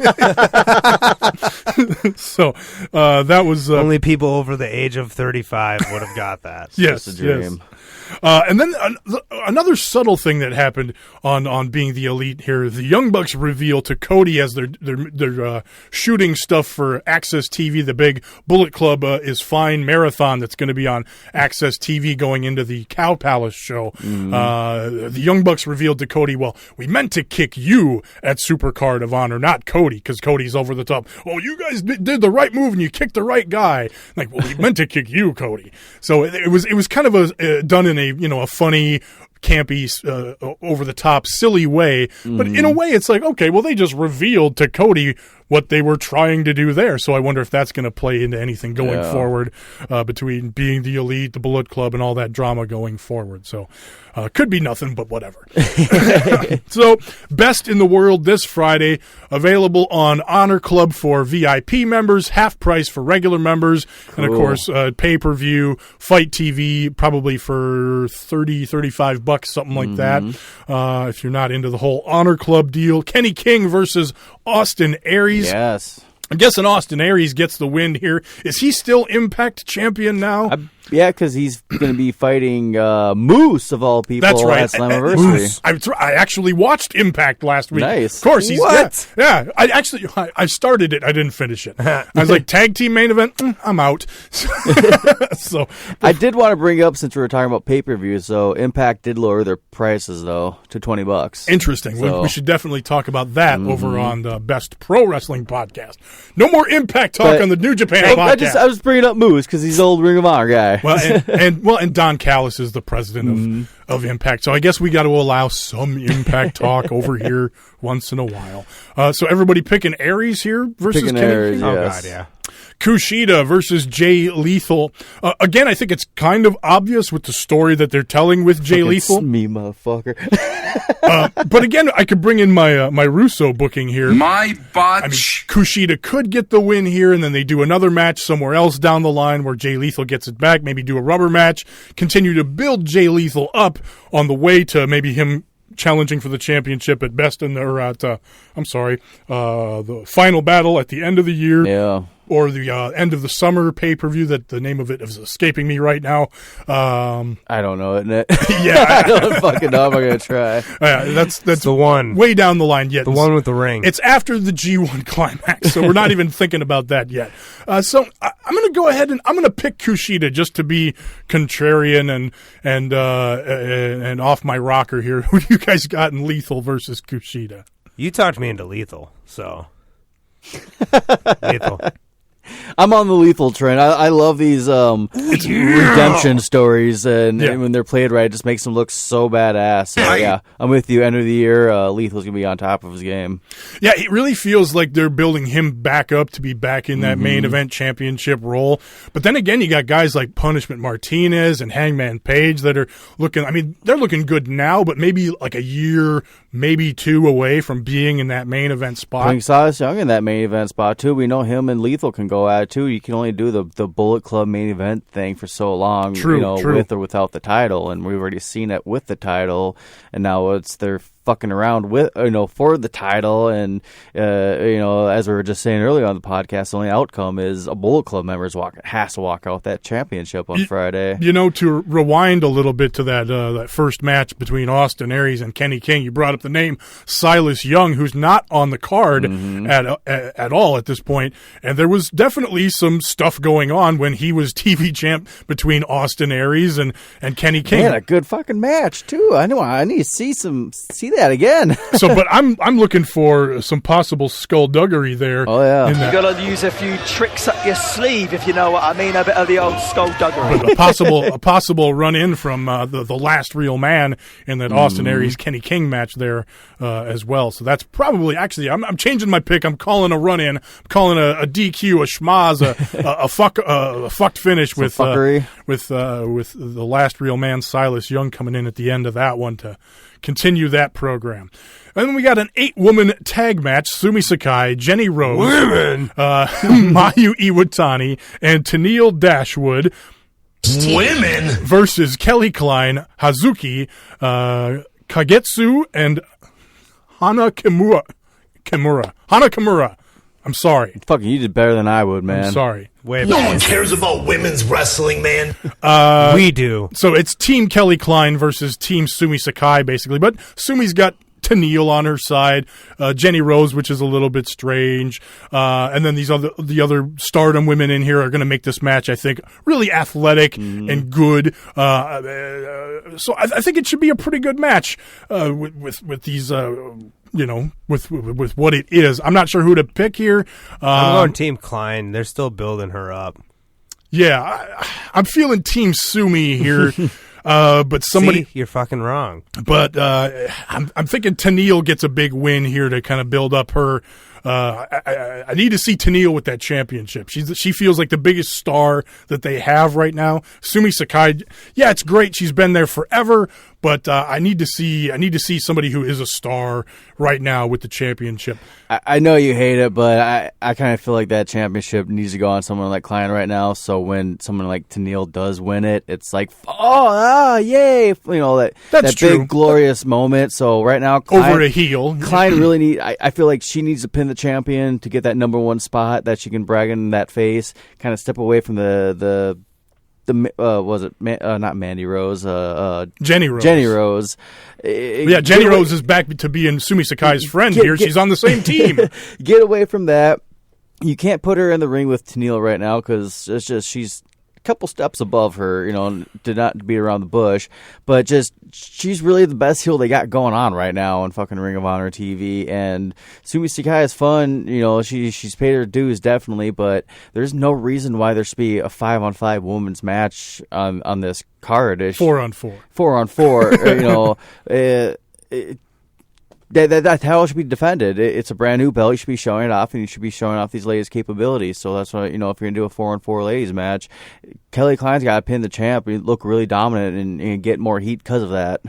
so that was only people over the age of 35 would have got that. Yes, that's a dream. Yes. And then another subtle thing that happened on Being the Elite here, the Young Bucks reveal to Cody as they're shooting stuff for Access TV, the big Bullet Club is Fine marathon that's going to be on Access TV going into the Cow Palace show. The Young Bucks revealed to Cody, well, we meant to kick you at Supercard of Honor, not Cody, because Cody's over the top. Oh, you guys did the right move and you kicked the right guy. Like, well, we meant to kick you, Cody. So it was kind of done in a funny, campy, over the top, silly way, but in a way it's like, okay, well, they just revealed to Cody what they were trying to do there, so I wonder if that's going to play into anything going forward between Being the Elite, the Bullet Club, and all that drama going forward. So could be nothing, but whatever. So Best in the World this Friday, available on Honor Club for VIP members, half price for regular members, and of course pay-per-view, Fight TV, probably for $30-$35, something like that. If you're not into the whole Honor Club deal, Kenny King versus Austin Aries. Yes. I'm guessing Austin Aries gets the win here. Is he still Impact champion now? Yeah, because he's going to be fighting Moose, of all people. That's right. At Slammiversary. I actually watched Impact last week. Nice. Of course. He's What? Yeah. I started it. I didn't finish it. I was like, tag team main event? I'm out. So I did want to bring up, since we were talking about pay-per-views, so Impact did lower their prices, though, to $20. Interesting. So, we should definitely talk about that over on the Best Pro Wrestling podcast. No more Impact talk on the New Japan podcast. I was bringing up Moose because he's the old Ring of Honor guy. Well, and Don Callis is the president of Impact, so I guess we got to allow some Impact talk over here once in a while. So everybody picking Aries here versus Kenny Aries, King? Oh, yes. God, yeah. Kushida versus Jay Lethal. Again, I think it's kind of obvious with the story that they're telling with Jay Lethal. Me, motherfucker. But again, I could bring in my Russo booking here. My botch. I mean, Kushida could get the win here, and then they do another match somewhere else down the line where Jay Lethal gets it back, maybe do a rubber match, continue to build Jay Lethal up on the way to maybe him challenging for the championship at the final battle at the end of the year. Yeah. Or the end of the summer pay-per-view that the name of it is escaping me right now. I don't know, isn't it? Yeah. I don't fucking know. I'm going to try. That's the one. Way down the line yet. The one with the ring. It's after the G1 climax, so we're not even thinking about that yet. So I'm going to go ahead and I'm going to pick Kushida just to be contrarian and off my rocker here. Who do you guys got in Lethal versus Kushida? You talked me into Lethal, so. Lethal. I'm on the Lethal train. I love these redemption stories, and when they're played right, it just makes them look so badass. So, yeah, I'm with you. End of the year, Lethal's going to be on top of his game. Yeah, it really feels like they're building him back up to be back in that main event championship role. But then again, you got guys like Punishment Martinez and Hangman Page that are looking, I mean, they're looking good now, but maybe like a year, maybe two away from being in that main event spot. Putting Silas Young in that main event spot, too. We know him and Lethal can go at it, too. You can only do the Bullet Club main event thing for so long, true. With or without the title, and we've already seen it with the title, and now they're fucking around with for the title, and as we were just saying earlier on the podcast, the only outcome is a Bullet Club member has to walk out that championship on Friday. To rewind a little bit to that first match between Austin Aries and Kenny King, you brought up the name Silas Young, who's not on the card at all at this point, and there was definitely some stuff going on when he was TV champ between Austin Aries and Kenny King. Man, a good fucking match too. I need to see that again. But I'm looking for some possible skullduggery there. Oh yeah, you got to use a few tricks up your sleeve, if you know what I mean. A bit of the old skullduggery. But a possible run in from the last real man in that Austin Aries Kenny King match there as well. So that's probably actually I'm changing my pick. I'm calling a run in. I'm calling a DQ, a schmaz, a fucked finish with the last real man Silas Young coming in at the end of that one to continue that program. And then we got an 8-woman tag match: Sumi Sakai, Jenny Rose, Mayu Iwatani, and Tennille Dashwood. Women versus Kelly Klein, Hazuki, Kagetsu, and Hana Kimura. Hana Kimura. I'm sorry. Fucking, you did better than I would, man. I'm sorry. No one cares about women's wrestling, man. We do. So it's Team Kelly Klein versus Team Sumi Sakai, basically. But Sumi's got Tennille on her side, Jenny Rose, which is a little bit strange, and then the other Stardom women in here are going to make this match, I think, really athletic and good. So I think it should be a pretty good match with these. With what it is. I'm not sure who to pick here. I'm going Team Klein. They're still building her up. Yeah, I'm feeling Team Sumi here. But somebody, See, you're fucking wrong. But I'm thinking Tennille gets a big win here to kind of build up her. I need to see Tennille with that championship. She feels like the biggest star that they have right now. Sumi Sakai, yeah, it's great. She's been there forever, But I need to see somebody who is a star right now with the championship. I know you hate it, but I kind of feel like that championship needs to go on someone like Klein right now. So when someone like Tenille does win it, it's like, yay! That's true. Big glorious moment. So right now, Klein, over a heel, Klein really I feel like she needs to pin the champion to get that number one spot that she can brag in that face. Kind of step away from the not Mandy Rose, Jenny Rose. Jenny Rose. Jenny Rose is back to being Sumi Sakai's friend here. She's on the same team. Get away from that. You can't put her in the ring with Tenille right now because it's just she's a couple steps above her, to not beat around the bush. But just she's really the best heel they got going on right now on fucking Ring of Honor TV. And Sumi Sakai is fun. She's paid her dues definitely, but there's no reason why there should be a 5-on-5 women's match on this card. 4-on-4. 4-on-4. That title should be defended. It's a brand new belt. You should be showing it off, and you should be showing off these ladies' capabilities. So that's why, if you're going to do a 4-on-4 ladies match, Kelly Klein's got to pin the champ and look really dominant and get more heat because of that.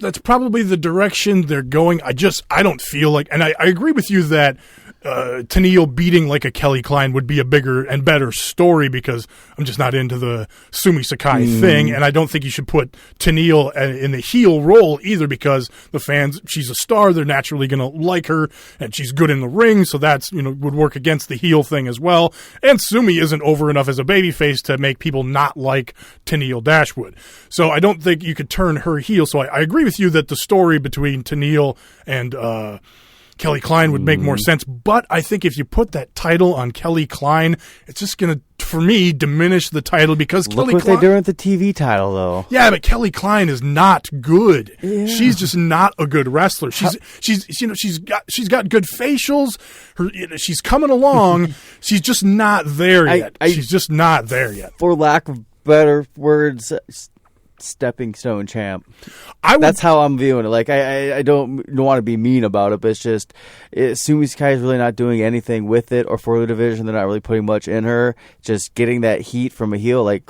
That's probably the direction they're going. I don't feel like, and I agree with you that Tenille beating like a Kelly Klein would be a bigger and better story because I'm just not into the Sumi Sakai thing, and I don't think you should put Tenille in the heel role either because the fans, she's a star, they're naturally going to like her, and she's good in the ring, so that's would work against the heel thing as well. And Sumi isn't over enough as a babyface to make people not like Tenille Dashwood, so I don't think you could turn her heel. So I agree with you that the story between Tenille and Kelly Klein would make more sense, but I think if you put that title on Kelly Klein, it's just going to, for me, diminish the title because Look what they're doing with the TV title, though. Yeah, but Kelly Klein is not good. Yeah. She's just not a good wrestler. She's got good facials. She's coming along. She's just not there yet. She's just not there yet. For lack of better words, stepping stone champ. That's how I'm viewing it. Like I don't want to be mean about it, but it's just Sumi Sakai is really not doing anything with it or for the division. They're not really putting much in her. Just getting that heat from a heel. Like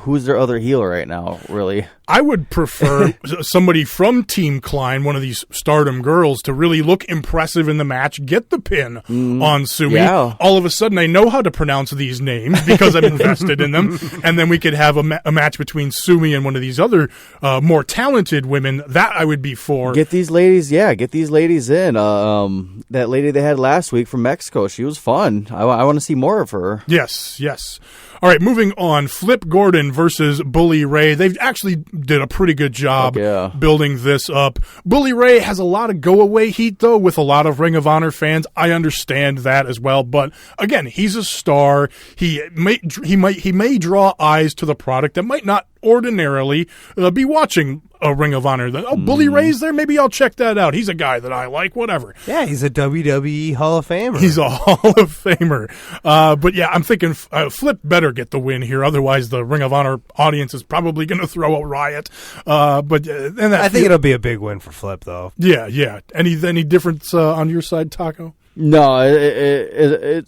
who's their other heel right now? Really, I would prefer somebody from Team Klein, one of these Stardom girls, to really look impressive in the match, get the pin on Sumi. Yeah. All of a sudden, I know how to pronounce these names because I'm invested in them, and then we could have a match between Sumi and one of these other more talented women. That I would be for. Get these ladies in. That lady they had last week from Mexico, she was fun. I want to see more of her. Yes. All right, moving on. Flip Gordon versus Bully Ray. They actually did a pretty good job building this up. Bully Ray has a lot of go-away heat, though, with a lot of Ring of Honor fans. I understand that as well. But, again, he's a star. He may draw eyes to the product that might not ordinarily be watching a Ring of Honor. Bully Ray's there? Maybe I'll check that out. He's a guy that I like, whatever. Yeah, he's a WWE Hall of Famer. He's a Hall of Famer. But yeah, I'm thinking Flip better get the win here. Otherwise, the Ring of Honor audience is probably going to throw a riot. I think it'll be a big win for Flip, though. Yeah. Any difference on your side, Taco? No,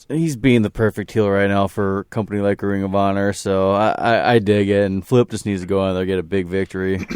he's being the perfect heel right now for a company like Ring of Honor, so I dig it, and Flip just needs to go in there and get a big victory.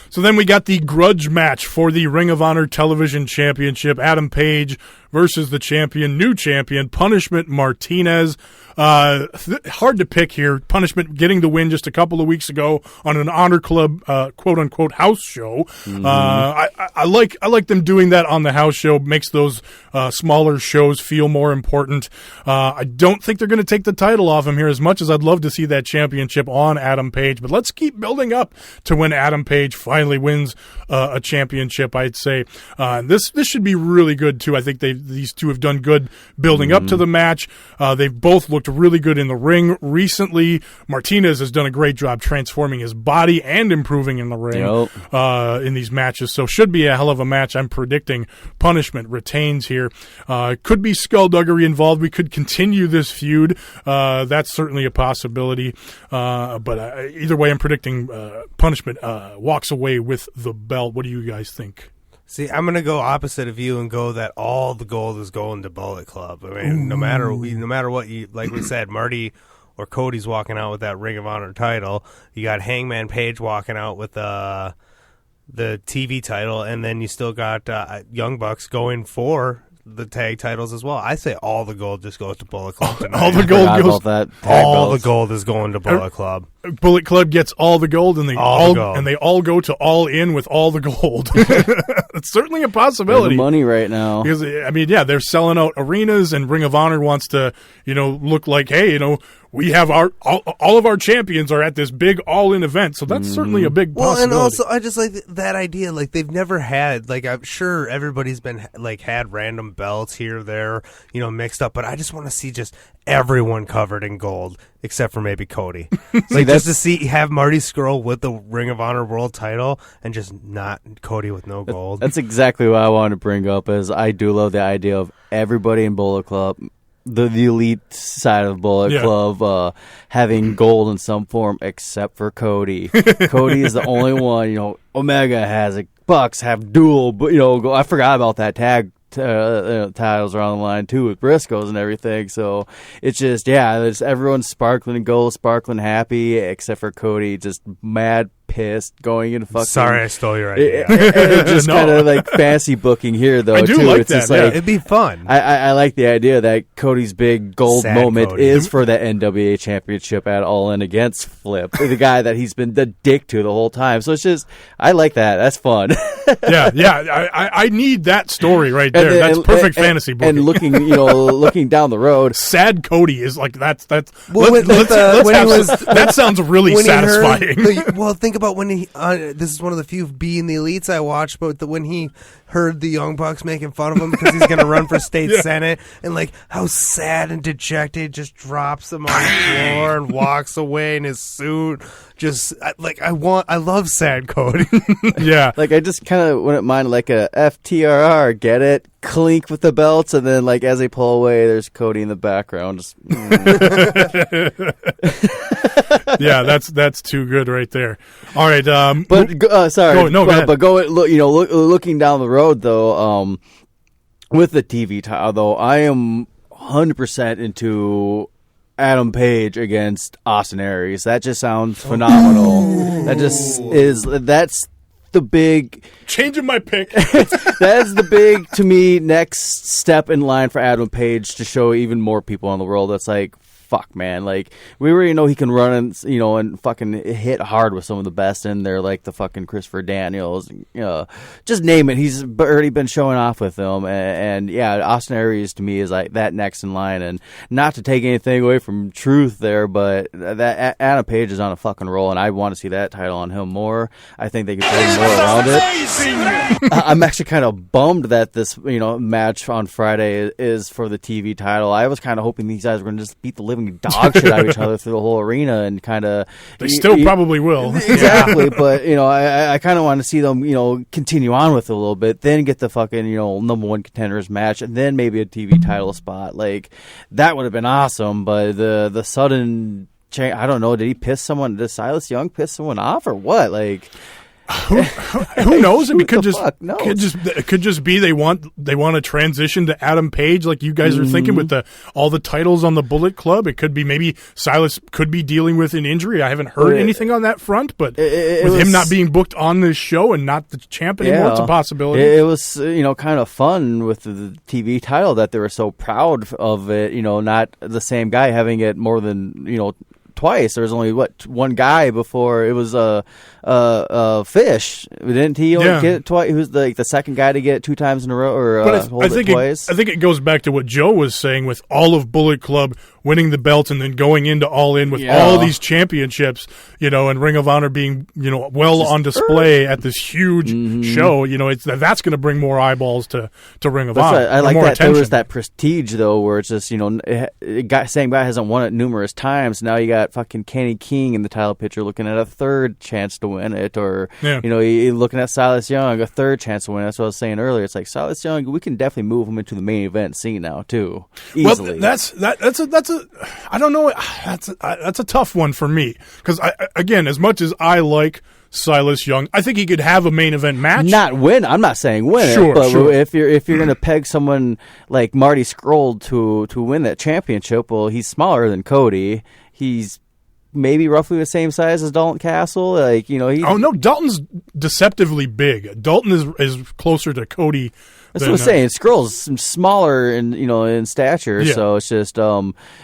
So then we got the grudge match for the Ring of Honor Television Championship. Adam Page versus the new champion, Punishment Martinez. Hard to pick here. Punishment getting the win just a couple of weeks ago on an Honor Club quote unquote house show. I like them doing that on the house show. Makes those smaller shows feel more important. I don't think they're going to take the title off him here, as much as I'd love to see that championship on Adam Page. But let's keep building up to when Adam Page finally wins a championship, I'd say. This should be really good too. I think these two have done good building up to the match. They've both looked really good in the ring recently. Martinez has done a great job transforming his body and improving in the ring in these matches. So should be a hell of a match. I'm predicting Punishment retains here. Could be skullduggery involved. We could continue this feud. That's certainly a possibility. But either way, I'm predicting Punishment walks away with the belt. What do you guys think? See, I'm going to go opposite of you and go that all the gold is going to Bullet Club. I mean, no matter what you, like we said, Marty or Cody's walking out with that Ring of Honor title. You got Hangman Page walking out with the TV title, and then you still got Young Bucks going for the tag titles as well. I say all the gold just goes to Bullet Club tonight. All the gold goes. All the gold is going to Bullet Club. Bullet Club gets all the gold, and they all go to All In with all the gold. It's certainly a possibility. The money right now, because I mean, yeah, they're selling out arenas, and Ring of Honor wants to, look like, hey, we have all of our champions are at this big All-In event, so that's certainly a big possibility. Well, and also I just like that idea. Like, they've never had, like, I'm sure everybody's been like had random belts here or there, mixed up, but I just want to see just everyone covered in gold except for maybe Cody. Like, just to have Marty Scurll with the Ring of Honor world title and just not Cody with no gold. That's exactly what I wanted to bring up. Is I do love the idea of everybody in Bullet Club, the elite side of Bullet Club, having gold in some form except for Cody. Cody is the only one. Omega has it. Bucks have dual, but I forgot about that tag titles are on the line too with Briscoes and everything. So it's just there's everyone sparkling gold, sparkling happy except for Cody, just mad pissed going into fucking. Sorry, I stole your idea. Just kind of like fancy booking here though. I do too. like it's that. Just like, it'd be fun. I like the idea that Cody's big gold Sad moment Cody. is for the NWA Championship at All In against Flip, the guy that he's been the dick to the whole time. So it's just, I like that. That's fun. I need that story right there. That's perfect fantasy booking. And looking down the road, sad Cody is like that's. Well, that sounds really satisfying. Well, think about when he. This is one of the few Being the Elites I watched, but when he heard the Young Bucks making fun of him because he's going to run for state senate, and like how sad and dejected, just drops them on the floor and walks away in his suit. Just I love sad Cody. Yeah, like I just kind of wouldn't mind like a FTRR, get it? Clink with the belts, and then like as they pull away, there's Cody in the background. Just yeah, that's too good right there. All right, looking down the road though, with the TV title though, I am 100% into Adam Page against Austin Aries. That just sounds phenomenal. That's the big changing my pick. That's the big, to me, next step in line for Adam Page to show even more people in the world. That's like, fuck, man. Like, we already know he can run and and fucking hit hard with some of the best in there, like the fucking Christopher Daniels. Just name it. He's already been showing off with them, and Austin Aries to me is like that next in line. And not to take anything away from Truth there, but that Adam Page is on a fucking roll, and I want to see that title on him more. I think they could play more around it. I'm actually kind of bummed that this match on Friday is for the TV title. I was kind of hoping these guys were going to just beat the living dog shit out of each other through the whole arena and kind of. They still probably will. Exactly, but I kind of want to see them continue on with it a little bit, then get the fucking number one contenders match, and then maybe a TV title spot. Like that would have been awesome, but the sudden change. I don't know. Did he piss someone? Did Silas Young piss someone off or what? Like. Who knows? I mean, it could just be they want to transition to Adam Page, like you guys are thinking with all the titles on the Bullet Club. It could be maybe Silas could be dealing with an injury. I haven't heard anything on that front, but with him not being booked on this show and not the champ anymore, it's a possibility. It was kind of fun with the TV title that they were so proud of it. Not the same guy having it more than twice. There was only one guy before. It was Fish. Didn't he only get it twice? He was the second guy to get it 2 times in a row, or hold it twice. I think it goes back to what Joe was saying with all of Bullet Club winning the belts and then going into All In with all these championships, and Ring of Honor being on display at this huge show. That's going to bring more eyeballs to Ring of Honor. I like more that. attention. There was that prestige though, where it's just same guy hasn't won it numerous times. Now you got fucking Kenny King in the title picture looking at a third chance to win it, or looking at Silas Young, a third chance to win it. That's what I was saying earlier. It's like Silas Young, we can definitely move him into the main event scene now too, easily. Well, that's a I don't know. That's a tough one for me because again, as much as I like Silas Young, I think he could have a main event match. Not win. I'm not saying win it, but if you're going to peg someone like Marty Scurll to win that championship, well, he's smaller than Cody. he's maybe roughly the same size as Dalton Castle. Like, you know, oh no, Dalton's deceptively big. Dalton is closer to Cody. That's what I'm saying. Skrull's smaller in stature, so it's just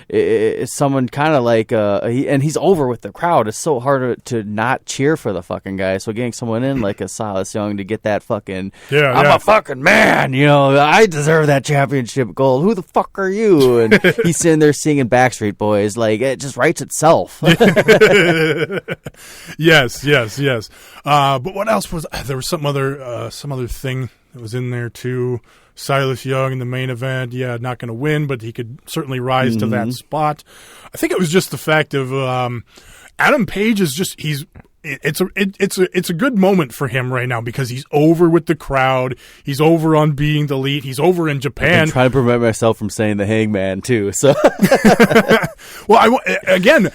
it's someone kind of like and he's over with the crowd. It's so hard to not cheer for the fucking guy. So getting someone in like a Silas Young to get that fucking I'm a fucking man, you know, I deserve that championship gold. Who the fuck are you? And he's sitting there singing Backstreet Boys. Like, it just writes itself. Yes. But what else was there? Was some other thing that was in there too. Silas Young in the main event, not going to win, but he could certainly rise to that spot. I think it was just the fact of Adam Page is just it's a good moment for him right now because he's over with the crowd. He's over on being the lead. He's over in Japan. I'm trying to prevent myself from saying the Hangman too. So, well, again.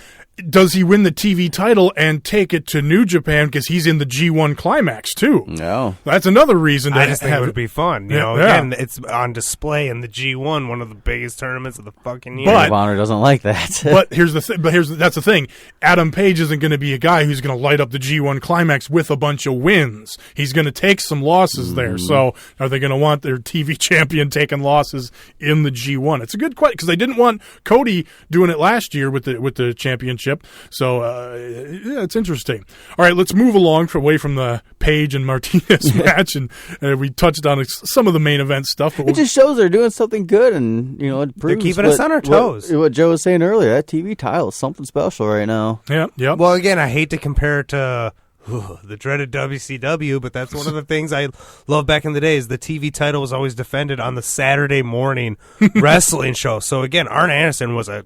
Does he win the TV title and take it to New Japan because he's in the G1 Climax too? No, that's another reason. I just think it would be fun. You know, again, it's on display in the G1, one of the biggest tournaments of the fucking year. Ring of Honor doesn't like that. But here's the thing. That's the thing. Adam Page isn't going to be a guy who's going to light up the G1 Climax with a bunch of wins. He's going to take some losses there. So are they going to want their TV champion taking losses in the G1? It's a good question because they didn't want Cody doing it last year with the championship. So, it's interesting. All right, let's move along away from the Page and Martinez match, and we touched on some of the main event stuff. But it just shows they're doing something good, and you know, it proves they're keeping us on our toes. What Joe was saying earlier, that TV title is something special right now. Yeah. Well, again, I hate to compare it to the dreaded WCW, but that's one of the things I love back in the days. The TV title was always defended on the Saturday morning wrestling show. So again, Arn Anderson was a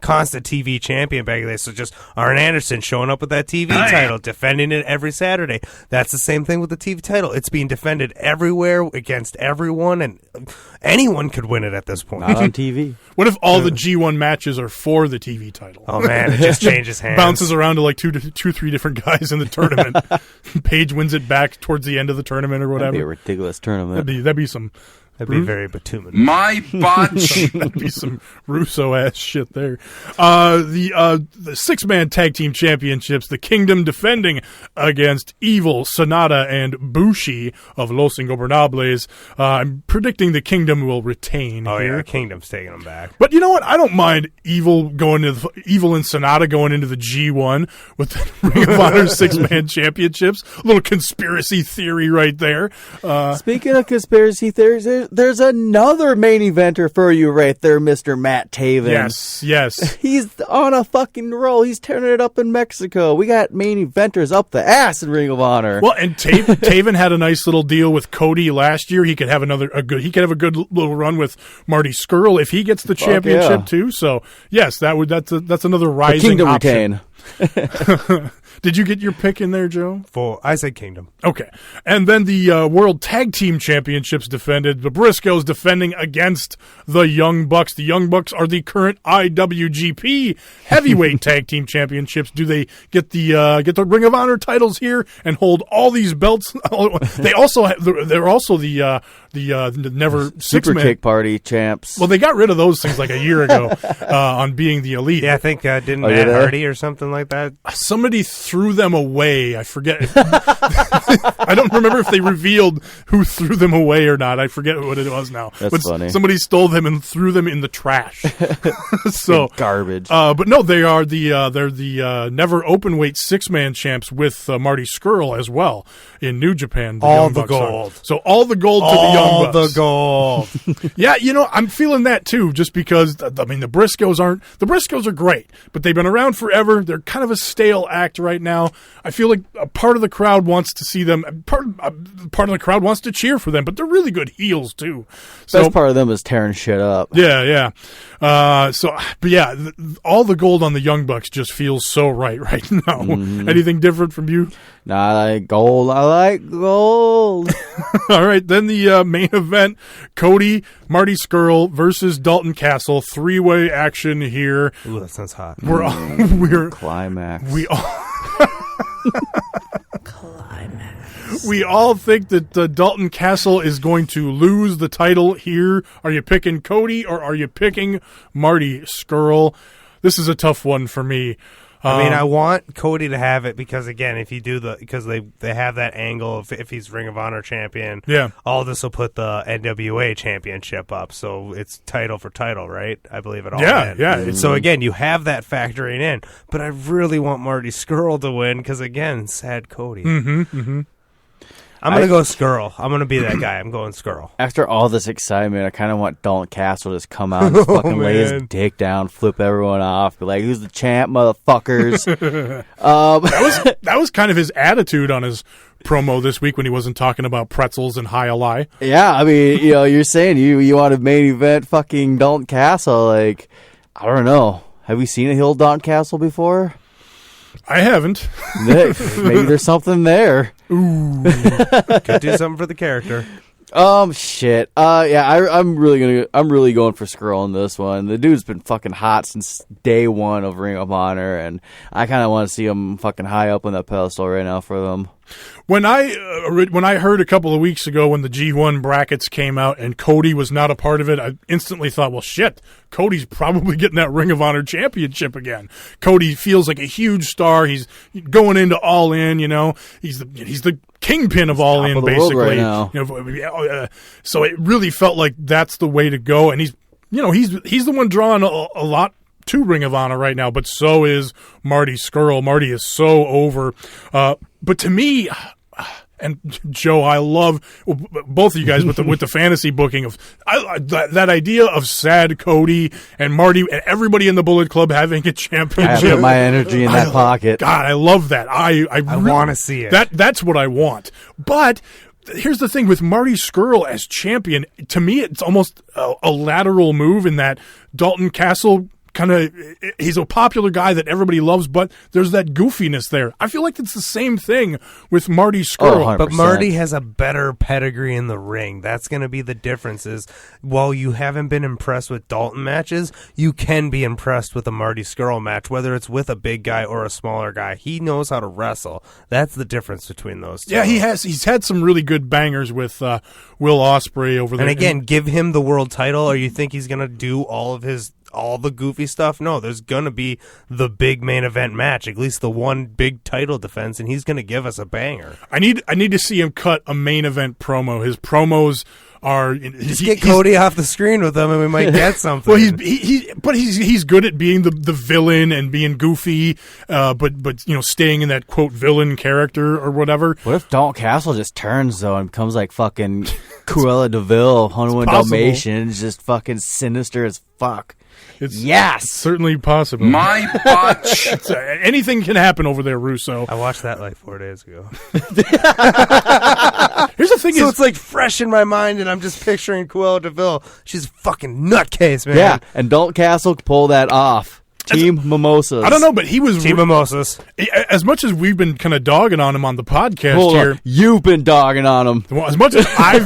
constant TV champion back then. So just Arn Anderson showing up with that TV title, defending it every Saturday. That's the same thing with the TV title. It's being defended everywhere against everyone, and anyone could win it at this point. Not on TV. What if all the G1 matches are for the TV title? Oh man, it just changes hands. Bounces around to like two, 3 different guys in the tournament. Page wins it back towards the end of the tournament or whatever. That'd be a ridiculous tournament. That'd be some. That'd be very bituminous. My bunch. That'd be some Russo ass shit there. The 6-man tag team championships, the Kingdom defending against Evil, Sonata, and Bushi of Los Ingobernables. I'm predicting the Kingdom will retain. Oh here. yeah, Kingdom's taking them back. But you know what? I don't mind Evil and Sonata going into the G1 with the Ring of Honor 6-man championships. A little conspiracy theory right there. Speaking of conspiracy theories, there's another main eventer for you right there, Mr. Matt Taven. Yes. He's on a fucking roll. He's tearing it up in Mexico. We got main eventers up the ass in Ring of Honor. Well, and Taven had a nice little deal with Cody last year. He could have a good little run with Marty Scurll if he gets the championship too. So yes, that's another rising the Kingdom option. Retain. Did you get your pick in there, Joe? I said Kingdom. Okay. And then the World Tag Team Championships defended. The Briscoes defending against the Young Bucks. The Young Bucks are the current IWGP Heavyweight Tag Team Championships. Do they get the Ring of Honor titles here and hold all these belts? They're also the never Super Kick Party champs. Well, they got rid of those things like a year ago on being the elite. Yeah, I think didn't Matt Hardy or something like that? Somebody threw them away. I forget. I don't remember if they revealed who threw them away or not. I forget what it was now. That's funny. Somebody stole them and threw them in the trash. So garbage. But no, they are they're the never openweight 6-man champs with Marty Scurll as well in New Japan. All the gold. So all the gold to the Young Bucks. All the gold. Yeah, I'm feeling that too. Just because the Briscoes are great, but they've been around forever. They're kind of a stale act right now. I feel like a part of the crowd wants to see them. Part of the crowd wants to cheer for them, but they're really good heels too. So, best part of them is tearing shit up. Yeah. But yeah, all the gold on the Young Bucks just feels so right now. Anything different from you? Nah, I like gold. All right, then the main event: Cody, Marty Scurll versus Dalton Castle. 3-way action here. Ooh, that sounds hot. We're climax. Climax. We all think that Dalton Castle is going to lose the title here. Are you picking Cody or are you picking Marty Scurll? this is a tough one for me. I mean, I want Cody to have it because, again, if you do because they have that angle if he's Ring of Honor champion, all this will put the NWA championship up, so it's title for title, right? I believe it all. Yeah. So again, you have that factoring in, but I really want Marty Scurll to win because, again, sad Cody. I'm going to go Scurll. I'm going to be that guy. I'm going Scurll. After all this excitement, I kind of want Dalton Castle to just come out and just fucking lay his dick down, flip everyone off, be like, who's the champ, motherfuckers? That was kind of his attitude on his promo this week when he wasn't talking about pretzels and high alai. Yeah, I mean, you're saying you want to main event fucking Dalton Castle. Like, I don't know. Have we seen a heel Dalton Castle before? I haven't. Maybe there's something there. Ooh. Could do something for the character. Shit. I'm really going for Scurll in this one. The dude's been fucking hot since day one of Ring of Honor, and I kind of want to see him fucking high up on that pedestal right now for them. When I heard a couple of weeks ago when the G1 brackets came out and Cody was not a part of it, I instantly thought, well, shit, Cody's probably getting that Ring of Honor championship again. Cody feels like a huge star. He's going into All In, He's the kingpin of All In, basically. Right, so it really felt like that's the way to go, and he's the one drawing a lot to Ring of Honor right now, but so is Marty Scurll. Marty is so over. But to me, and Joe, I love both of you guys with the fantasy booking of that idea of sad Cody and Marty and everybody in the Bullet Club having a championship. I put my energy in that pocket. God, I love that. I want to see it. That's what I want. But here's the thing with Marty Scurll as champion. To me, it's almost a lateral move in that Dalton Castle he's a popular guy that everybody loves, but there's that goofiness there. I feel like it's the same thing with Marty Scurll. But Marty has a better pedigree in the ring. That's going to be the difference. Is while you haven't been impressed with Dalton matches, you can be impressed with a Marty Scurll match, whether it's with a big guy or a smaller guy. He knows how to wrestle. That's the difference between those two. Yeah, he's had some really good bangers with Will Ospreay over there. And again, give him the world title, or you think he's going to do all the goofy stuff? No, there's going to be the big main event match, at least the one big title defense, and he's going to give us a banger. I need to see him cut a main event promo. His promos are just get Cody off the screen with them, and we might get something. Well, he's good at being the villain and being goofy, but staying in that quote villain character or whatever. What if Dalton Castle just turns though and becomes like fucking Cruella DeVille, Honma Dalmatian, just fucking sinister as fuck? It's certainly possible. My botch. Anything can happen over there, Russo. I watched that like 4 days ago. Here's the thing: so it's like fresh in my mind, and I'm just picturing Cruella DeVille. She's a fucking nutcase, man. Yeah, and Dalton Castle could pull that off. Team Mimosas. I don't know, but he was Team Mimosas. As much as we've been kind of dogging on him on the podcast here, you've been dogging on him. Well, as much as I've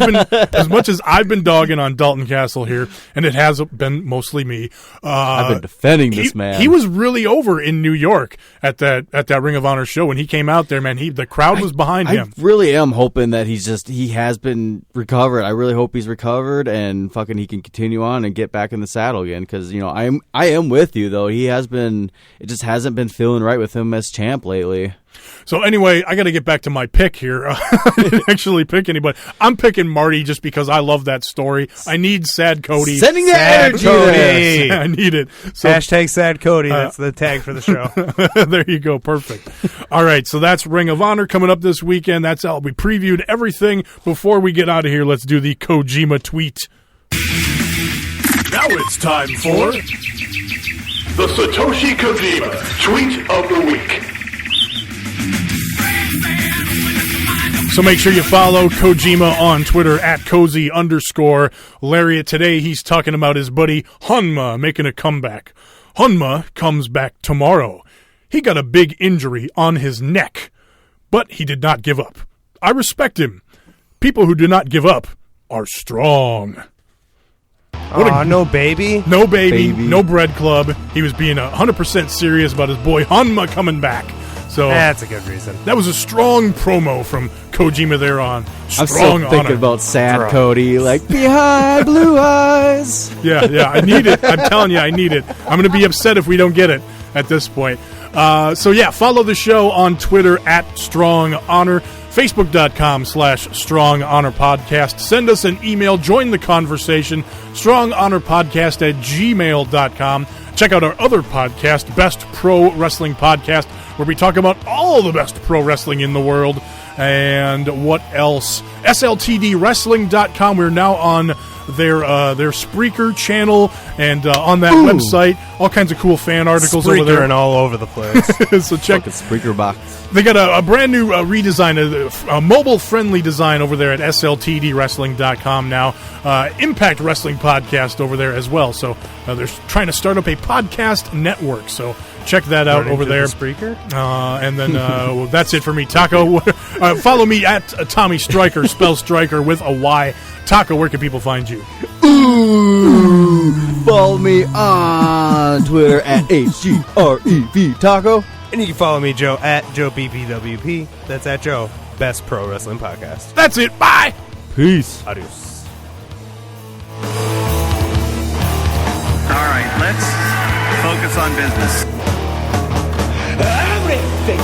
been dogging on Dalton Castle here, and it has been mostly me. I've been defending this man. He was really over in New York at that Ring of Honor show when he came out there. Man, the crowd was behind him. I really am hoping that he has been recovered. I really hope he's recovered and fucking he can continue on and get back in the saddle again. Because I am with you though. It just hasn't been feeling right with him as champ lately. So anyway, I got to get back to my pick here. I didn't actually pick anybody. I'm picking Marty just because I love that story. I need sad Cody. Sending that energy. Cody. I need it. So, # sad Cody. That's the tag for the show. There you go. Perfect. All right. So that's Ring of Honor coming up this weekend. That's all. We previewed everything. Before we get out of here, let's do the Kojima tweet. Now it's time for the Satoshi Kojima Tweet of the Week. So make sure you follow Kojima on Twitter at @cozy_. Lariat, today he's talking about his buddy Honma making a comeback. Honma comes back tomorrow. He got a big injury on his neck, but he did not give up. I respect him. People who do not give up are strong. No baby? No baby, no bread club. He was being 100% serious about his boy Honma coming back. So that's a good reason. That was a strong promo from Kojima there on Strong I'm still thinking Honor. about Sad Cody, like, behind blue eyes. Yeah, I need it. I'm telling you, I need it. I'm going to be upset if we don't get it at this point. So yeah, follow the show on Twitter at Strong Honor, Facebook.com/Strong Honor Podcast. Send us an email, join the conversation, StrongHonorPodcast@gmail.com. Check out our other podcast, Best Pro Wrestling Podcast, where we talk about all the best pro wrestling in the world. And what else? SLTDWrestling.com. We're now on their Spreaker channel, and on that website, all kinds of cool fan articles over there and all over the place. So check Spreaker box. They got a brand new redesign, a mobile-friendly design over there at SLTDWrestling.com now. Impact Wrestling Podcast over there as well. So they're trying to start up a podcast network. So check that out over there. Spreaker? And then well, that's it for me. Taco, follow me at Tommy Stryker, spell Stryker with a Y. Taco, where can people find you? Ooh, follow me on Twitter at HGREV Taco. And you can follow me, Joe, at Joe PPWP. That's at Joe, Best Pro Wrestling Podcast. That's it. Bye. Peace. Adios. All right, let's focus on business. Everything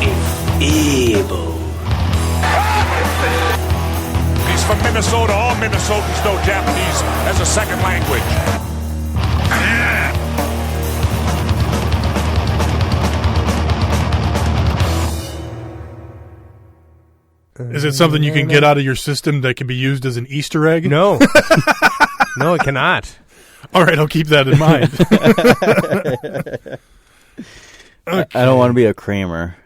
is evil. He's from Minnesota. All Minnesotans know Japanese as a second language. Is it something you can get out of your system that can be used as an Easter egg? No. No, it cannot. All right, I'll keep that in mind. I don't want to be a Kramer.